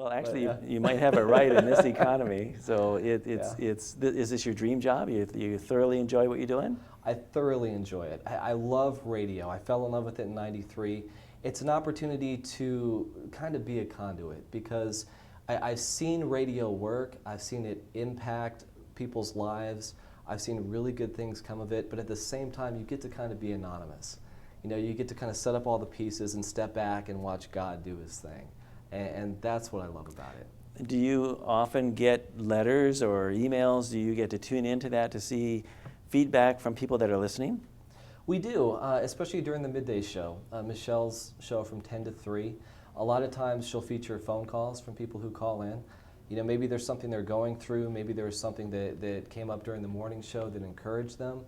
Well, actually, But, you might have it right in this economy. So Yeah. is this your dream job? You thoroughly enjoy what you're doing? I thoroughly enjoy it. I love radio. I fell in love with it in '93. It's an opportunity to kind of be a conduit because I've seen radio work. I've seen it impact people's lives. I've seen really good things come of it, but at the same time, you get to kind of be anonymous. You know, you get to kind of set up all the pieces and step back and watch God do his thing. And that's what I love about it. Do you often get letters or emails? Do you get to tune into that to see feedback from people that are listening? We do, especially during the midday show. Michelle's show from 10 to 3. A lot of times she'll feature phone calls from people who call in. You know, maybe there's something they're going through, maybe there's something that came up during the morning show that encouraged them.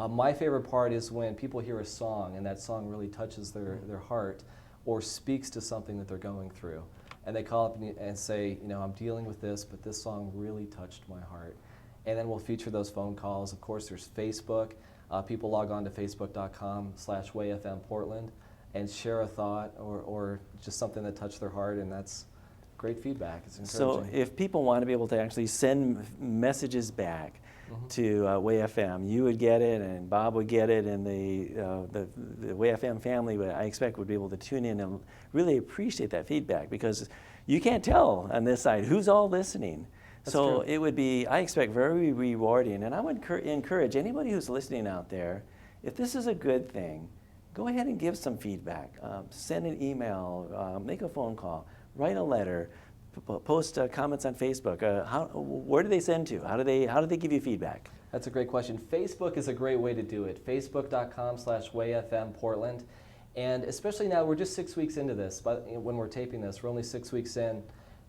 My favorite part is when people hear a song and that song really touches their heart or speaks to something that they're going through. And they call up and say, you know, I'm dealing with this, but this song really touched my heart. And then we'll feature those phone calls. Of course, there's Facebook. People log on to facebook.com/WayFMPortland and share a thought or just something that touched their heart, and that's great feedback. It's encouraging. So if people want to be able to actually send messages back to Way FM, you would get it, and Bob would get it, and the Way FM family, I expect, would be able to tune in and really appreciate that feedback, because you can't tell on this side who's all listening. That's so true. it would be, I expect, very rewarding. And I would encourage anybody who's listening out there, if this is a good thing, go ahead and give some feedback. Send an email, make a phone call, write a letter, post comments on Facebook. Where do they send to? How do they give you feedback? That's a great question. Facebook is a great way to do it. Facebook.com/WayFMPortland. And especially now, we're just 6 weeks into this, but when we're taping this, we're only 6 weeks in.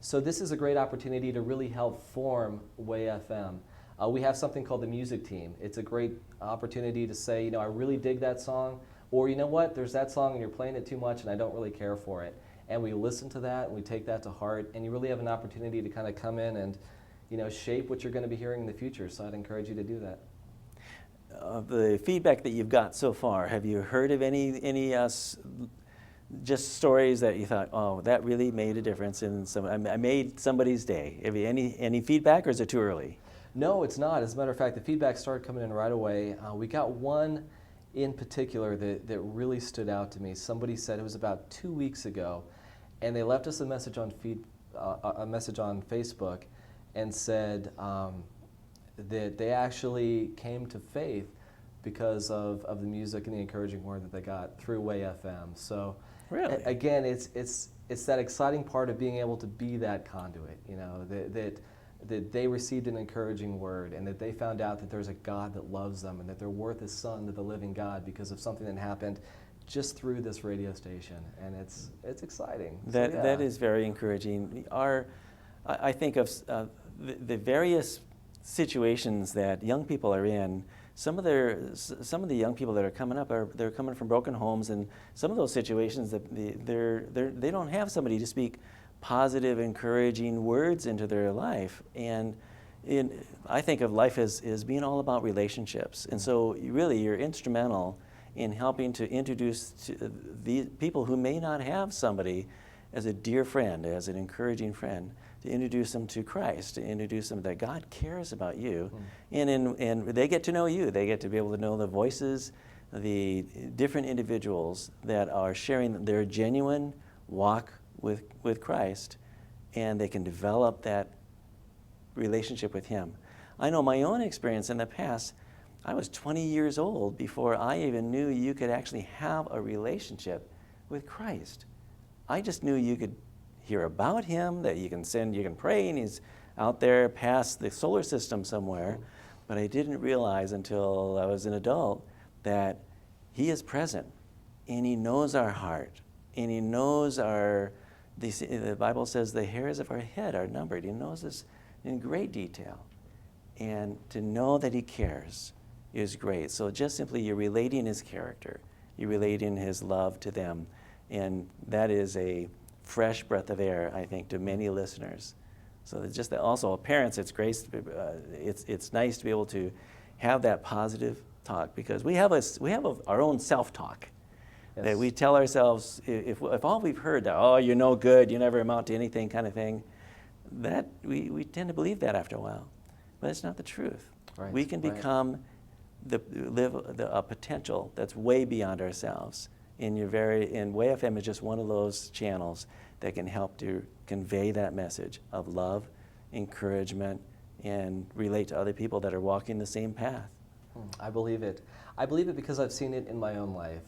So this is a great opportunity to really help form Way FM. We have something called the music team. It's a great opportunity to say, you know, I really dig that song, or you know what, there's that song and you're playing it too much and I don't really care for it. And we listen to that and we take that to heart, and you really have an opportunity to kind of come in and, you know, shape what you're going to be hearing in the future. So I'd encourage you to do that. The feedback that you've got so far, have you heard of any just stories that you thought, oh, that really made a difference in I made somebody's day? Have you any feedback, or is it too early? No, it's not. As a matter of fact, the feedback started coming in right away. We got one in particular that really stood out to me. Somebody said it was about 2 weeks ago, and they left us a message on Facebook and said that they actually came to faith because of the music and the encouraging word that they got through Way FM. So Really? again, it's that exciting part of being able to be that conduit, you know, that they received an encouraging word, and that they found out that there's a God that loves them, and that they're worth his son to the living God because of something that happened just through this radio station. And it's exciting. That is very encouraging. I think of the various situations that young people are in. Some of the young people that are coming up they're coming from broken homes, and some of those situations that they don't have somebody to speak positive, encouraging words into their life. And I think of life as being all about relationships. And so you're instrumental in helping to introduce to the people who may not have somebody as a dear friend, as an encouraging friend, to introduce them to Christ, to introduce them that God cares about you. And they get to know you. They get to be able to know the voices, the different individuals that are sharing their genuine walk with Christ, and they can develop that relationship with him. I know my own experience in the past. I was 20 years old before I even knew you could actually have a relationship with Christ. I just knew you could hear about him, that you can pray, and he's out there past the solar system somewhere. But I didn't realize until I was an adult that he is present, and he knows our heart, and he knows the Bible says the hairs of our head are numbered. He knows this in great detail. And to know that he cares is great. So just simply you're relating his character. You're relating his love to them. And that is a fresh breath of air, I think, to many listeners. So just that also, parents, it's great. It's nice to be able to have that positive talk, because we have our own self-talk. Yes. That we tell ourselves, if all we've heard that, oh, you're no good, you never amount to anything kind of thing, that we tend to believe that after a while. But it's not the truth. Right, We can right. become a potential that's way beyond ourselves. And Way FM is just one of those channels that can help to convey that message of love, encouragement, and relate to other people that are walking the same path. I believe it. I believe it because I've seen it in my own life.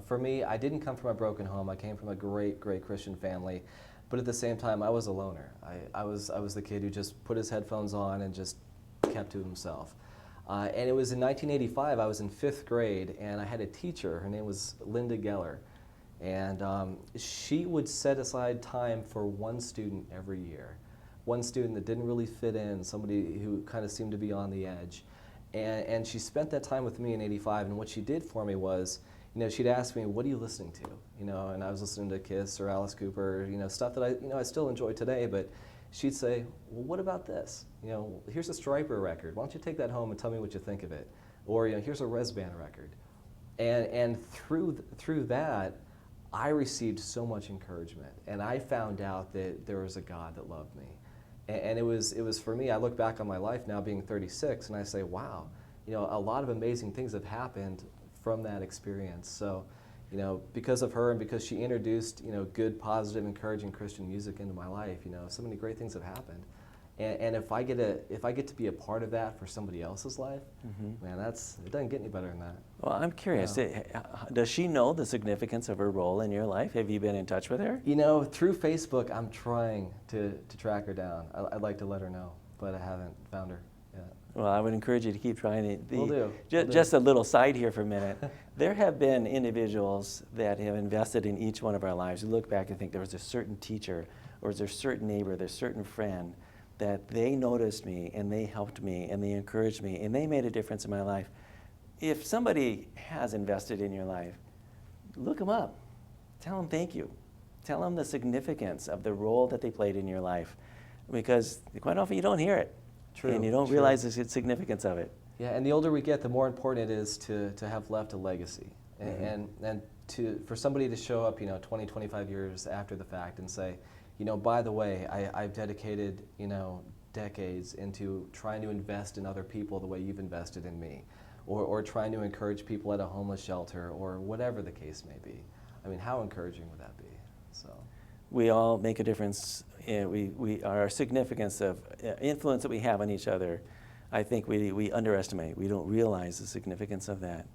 For me, I didn't come from a broken home. I came from a great, great Christian family. But at the same time, I was a loner. I was the kid who just put his headphones on and just kept to himself. And it was in 1985, I was in 5th grade, and I had a teacher. Her name was Linda Geller. And she would set aside time for one student every year. One student that didn't really fit in, somebody who kind of seemed to be on the edge. And she spent that time with me in '85, and what she did for me was, she'd ask me, what are you listening to? And I was listening to Kiss or Alice Cooper, stuff that I still enjoy today, but she'd say, well, what about this? Here's a Stryper record. Why don't you take that home and tell me what you think of it? Or, here's a Res Band record. And through that, I received so much encouragement, and I found out that there was a God that loved me. And it was for me, I look back on my life now being 36, and I say, wow, a lot of amazing things have happened from that experience. So, because of her and because she introduced, good, positive, encouraging Christian music into my life, so many great things have happened. And if I get to be a part of that for somebody else's life, man, it doesn't get any better than that. Well, I'm curious, does she know the significance of her role in your life? Have you been in touch with her? Through Facebook, I'm trying to track her down. I'd like to let her know, but I haven't found her yet. Well, I would encourage you to keep trying. Will do. Just a little side here for a minute. There have been individuals that have invested in each one of our lives. You look back and think there was a certain teacher, or was there a certain neighbor, there's a certain friend, that they noticed me and they helped me and they encouraged me and they made a difference in my life. If somebody has invested in your life, look them up. Tell them thank you. Tell them the significance of the role that they played in your life, because quite often you don't hear it. True. And you don't realize the significance of it. Yeah, and the older we get, the more important it is to have left a legacy. And for somebody to show up, 20, 25 years after the fact and say, by the way, I've dedicated, decades into trying to invest in other people the way you've invested in me, or trying to encourage people at a homeless shelter, or whatever the case may be. I mean, how encouraging would that be? So, we all make a difference. Our significance of influence that we have on each other, I think we underestimate. We don't realize the significance of that.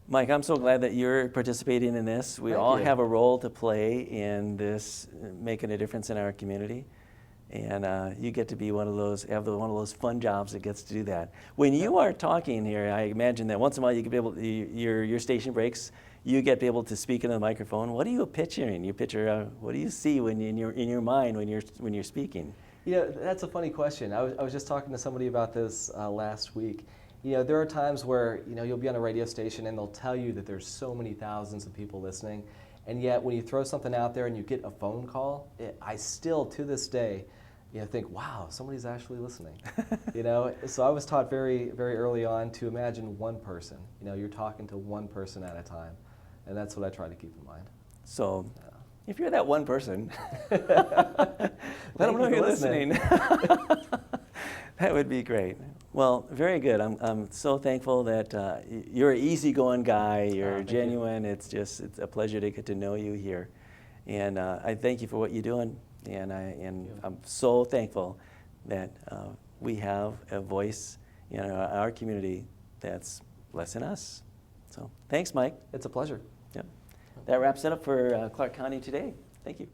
Mike, I'm so glad that you're participating in this. We all have a role to play in this, making a difference in our community. And you get to be one of those fun jobs that gets to do that. When you are talking here, I imagine that once in a while you can be able to, your station breaks, you get to be able to speak into the microphone. What are you picturing? What do you see when in your mind when you're speaking? That's a funny question. I was just talking to somebody about this last week. There are times where, you'll be on a radio station and they'll tell you that there's so many thousands of people listening, and yet when you throw something out there and you get a phone call, I still, to this day, think, wow, somebody's actually listening. So I was taught very, very early on to imagine one person. You're talking to one person at a time, and that's what I try to keep in mind. So, if you're that one person, let them know you're listening. That would be great. Well, very good. I'm so thankful that you're an easygoing guy. You're genuine. It's a pleasure to get to know you here, and I thank you for what you're doing. And I'm so thankful that we have a voice in our community that's blessing us. So thanks, Mike. It's a pleasure. Yep. That wraps it up for Clark County today. Thank you.